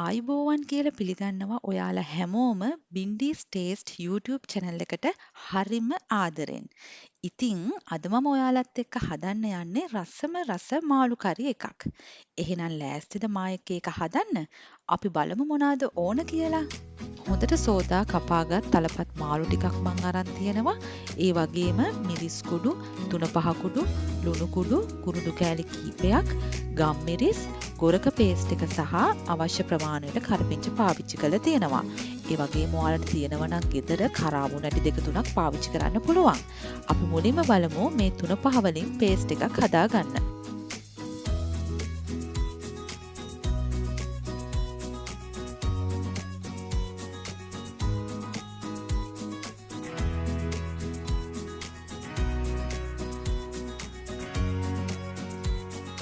ආයිබෝවන් කියලා පිළිගන්නවා ඔයාලා හැමෝම බින්ඩීස් ටේස්ට් YouTube channel එකට හරිම ආදරෙන්. ඉතින් අද මම ඔයාලත් එක්ක හදන්න යන්නේ රසම රස මාළු කරි එකක්. එහෙනම් ලෑස්තිද මා එක්ක ඒක හදන්න? අපි බලමු මොනවද ඕන කියලා. හොඳට සෝදා කපාගත් තලපත් මාළු ටිකක් මං අරන් තියෙනවා. ඒ වගේම මිරිස් කුඩු, තුන පහ කුඩු, ලුණු කුඩු, කුරුදු කෑලි කීපයක්, ගම්මිරිස්, ගොරක පේස්ට් එක සහ අවශ්‍ය ප්‍රමාණයට කරපිංච පාවිච්චි කරලා තියෙනවා. ඒ වගේම ඔයාලට තියෙනවා නම් ගෙදර කරාබු නැටි දෙක තුනක් පාවිච්චි කරන්න පුළුවන්. අපි මුලින්ම බලමු මේ තුන පහ වලින් පේස්ට් එකක් හදාගන්න.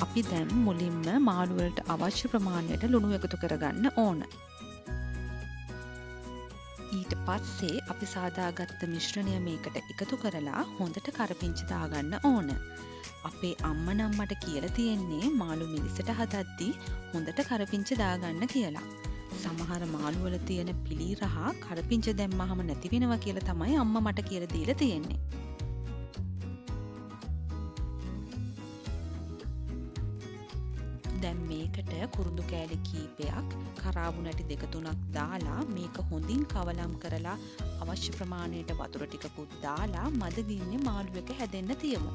අපි දැන් මුලින්ම මාළු වලට අවශ්‍ය ප්‍රමාණයට ලුණු එකතු කරගන්න ඕන. ඊට පස්සේ අපි සාදාගත්ත මිශ්‍රණය මේකට එකතු කරලා හොඳට කරපිංචි දාගන්න ඕන. අපේ අම්මා නම් මට කියලා තියෙන්නේ මාළු මිරිසට හදද්දී හොඳට කරපිංචි දාගන්න කියලා. සමහර මාළු වල තියෙන පිලි රහ කරපිංචි දැම්මහම නැති වෙනවා කියලා තමයි අම්මා මට කියලා දීලා තියෙන්නේ. දැන් මේකට කුරුදු කෑලි කීපයක්, කරාබු නැටි දෙක තුනක් දාලා මේක හොඳින් කවලම් කරලා අවශ්‍ය ප්‍රමාණයට වතුර ටිකකුත් දාලා මද ගින්නේ මාළු එක හැදෙන්න තියමු.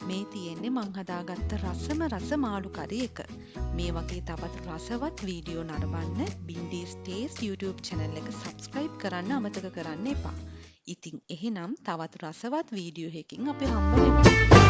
මේ තියෙන්නේ මං හදාගත්ත රසම රස මාළු කරි එක. මේ වගේ තවත් රසවත් වීඩියෝ නරඹන්න බින්ඩීස් ටේස්ට් YouTube channel එක subscribe කරන්න අමතක කරන්න එපා. ඉතින් එහෙනම් තවත් රසවත් වීඩියෝ එකකින් අපි හම්බ වෙමු.